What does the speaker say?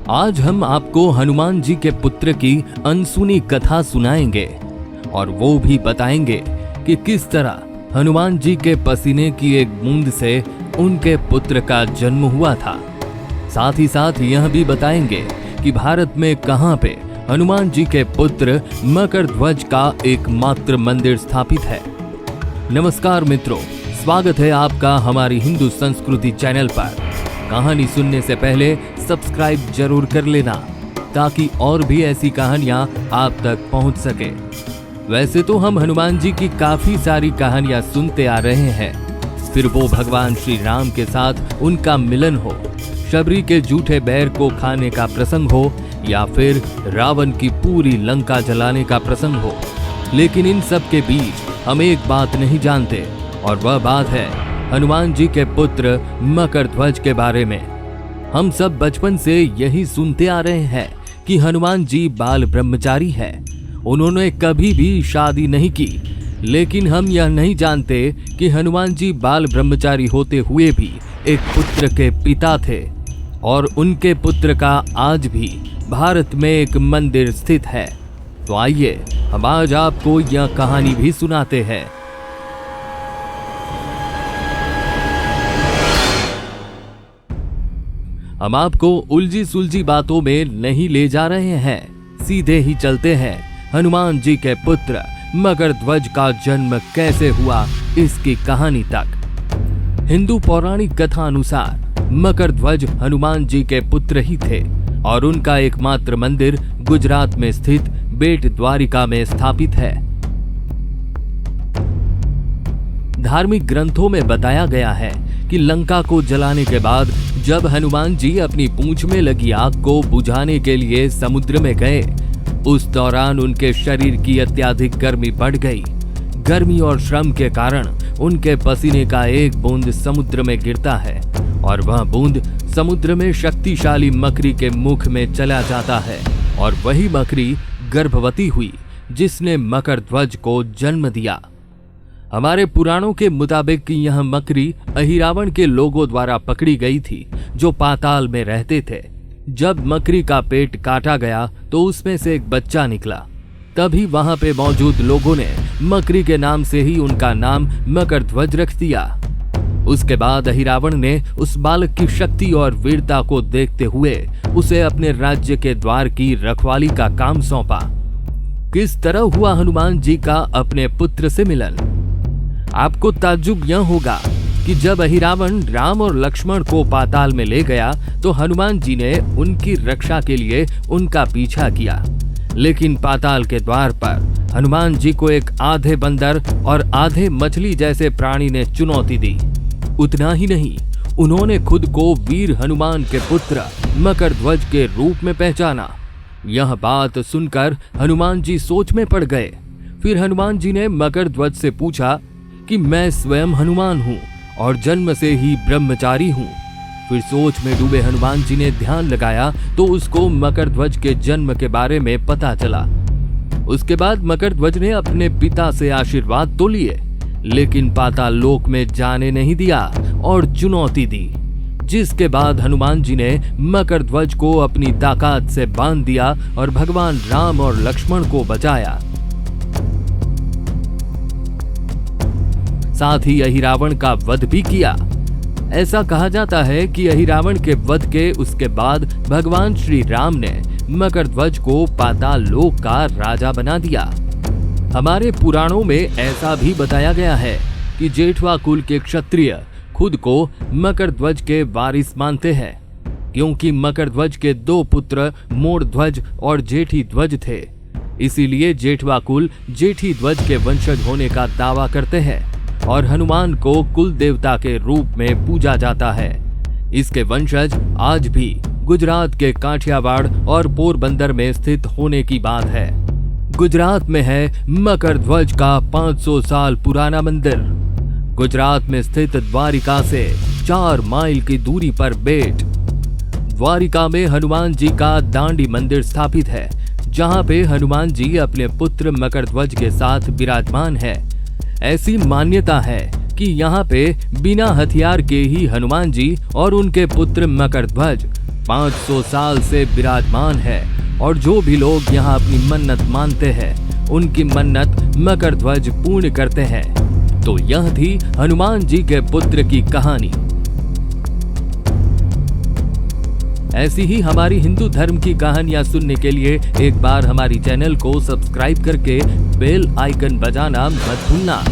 आज हम आपको हनुमान जी के पुत्र की अनसुनी कथा सुनाएंगे और वो भी बताएंगे कि किस तरह हनुमान जी के पसीने की एक बूंद से उनके पुत्र का जन्म हुआ था। साथ ही साथ यह भी बताएंगे कि भारत में कहां पे हनुमान जी के पुत्र मकरध्वज का एकमात्र मंदिर स्थापित है। नमस्कार मित्रों, स्वागत है आपका हमारी हिंदू संस्कृति चैनल पर। कहानी सुनने से पहले सब्सक्राइब जरूर कर लेना ताकि और भी ऐसी कहानियां आप तक पहुंच सके। वैसे तो हम हनुमान जी की काफी सारी कहानियां सुनते आ रहे हैं, फिर वो भगवान श्री राम के साथ उनका मिलन हो, शबरी के जूठे बैर को खाने का प्रसंग हो या फिर रावण की पूरी लंका जलाने का प्रसंग हो, लेकिन इन सब के बीच हम एक बात नहीं जानते और वह बात है हनुमान जी के पुत्र मकरध्वज के बारे में। हम सब बचपन से यही सुनते आ रहे हैं कि हनुमान जी बाल ब्रह्मचारी है, उन्होंने कभी भी शादी नहीं की। लेकिन हम यह नहीं जानते कि हनुमान जी बाल ब्रह्मचारी होते हुए भी एक पुत्र के पिता थे और उनके पुत्र का आज भी भारत में एक मंदिर स्थित है। तो आइए हम आज आपको यह कहानी भी सुनाते हैं। हम आपको उलझी सुलझी बातों में नहीं ले जा रहे हैं, सीधे ही चलते हैं हनुमान जी के पुत्र मकरध्वज का जन्म कैसे हुआ इसकी कहानी तक। हिंदू पौराणिक कथा अनुसार मकरध्वज हनुमान जी के पुत्र ही थे और उनका एकमात्र मंदिर गुजरात में स्थित बेट द्वारिका में स्थापित है। धार्मिक ग्रंथों में बताया गया है कि लंका को जलाने के बाद जब हनुमान जी अपनी पूंछ में लगी आग को बुझाने के लिए समुद्र में गए, उस दौरान उनके शरीर की अत्यधिक गर्मी बढ़ गई। गर्मी और श्रम के कारण उनके पसीने का एक बूंद समुद्र में गिरता है और वह बूंद समुद्र में शक्तिशाली मकड़ी के मुख में चला जाता है और वही मकड़ी गर्भवती हुई जिसने मकरध्वज को जन्म दिया। हमारे पुराणों के मुताबिक यह मकड़ी अहिरावण के लोगों द्वारा पकड़ी गई थी जो पाताल में रहते थे। जब मकड़ी का पेट काटा गया तो उसमें से एक बच्चा निकला। तभी वहां पे मौजूद लोगों ने मकड़ी के नाम से ही उनका नाम मकरध्वज रख दिया। उसके बाद अहिरावण ने उस बालक की शक्ति और वीरता को देखते हुए उसे अपने राज्य के द्वार की रखवाली का काम सौंपा। किस तरह हुआ हनुमान जी का अपने पुत्र से मिलन? आपको ताज्जुब यह होगा कि जब अहिरावण राम और लक्ष्मण को पाताल में ले गया तो हनुमान जी ने उनकी रक्षा के लिए उनका पीछा किया, लेकिन पाताल के द्वार पर हनुमान जी को एक आधे बंदर और आधे मछली जैसे प्राणी ने चुनौती दी। उतना ही नहीं, उन्होंने खुद को वीर हनुमान के पुत्र मकरध्वज के रूप में पहचाना। यह बात सुनकर हनुमान जी सोच में पड़ गए। फिर हनुमान जी ने मकरध्वज से पूछा कि मैं स्वयं हनुमान हूँ और जन्म से ही ब्रह्मचारी हूँ। फिर सोच में डूबे हनुमान जी ने ध्यान लगाया तो उसको मकरध्वज के जन्म के बारे में पता चला। उसके बाद मकरध्वज ने अपने पिता से आशीर्वाद तो लिए, लेकिन पाताल लोक में जाने नहीं दिया और चुनौती दी, जिसके बाद हनुमान जी ने मकरध्वज को अपनी ताकत से बांध दिया और भगवान राम और लक्ष्मण को बचाया। साथ ही अहिरावण का वध भी किया। ऐसा कहा जाता है कि अहिरावण के वध के उसके बाद भगवान श्री राम ने मकरध्वज को पाताल लोक का राजा बना दिया। हमारे पुराणों में ऐसा भी बताया गया है कि जेठवा कुल के क्षत्रिय खुद को मकरध्वज के वारिस मानते हैं, क्योंकि मकरध्वज के दो पुत्र मोरध्वज और जेठी ध्वज थे। इसीलिए जेठवा कुल जेठी ध्वज के वंशज होने का दावा करते हैं और हनुमान को कुल देवता के रूप में पूजा जाता है। इसके वंशज आज भी गुजरात के काठियावाड़ और पोरबंदर में स्थित होने की बात है। गुजरात में है मकरध्वज का 500 साल पुराना मंदिर। गुजरात में स्थित द्वारिका से 4 माइल की दूरी पर बेट द्वारिका में हनुमान जी का दांडी मंदिर स्थापित है, जहां पे हनुमान जी अपने पुत्र मकरध्वज के साथ विराजमान है। ऐसी मान्यता है कि यहाँ पे बिना हथियार के ही हनुमान जी और उनके पुत्र मकरध्वज 500 साल से विराजमान है और जो भी लोग यहाँ अपनी मन्नत मानते हैं उनकी मन्नत मकरध्वज पूर्ण करते हैं। तो यह थी हनुमान जी के पुत्र की कहानी। ऐसी ही हमारी हिंदू धर्म की कहानियां सुनने के लिए एक बार हमारी चैनल को सब्सक्राइब करके बेल आइकन बजाना मत भूलना।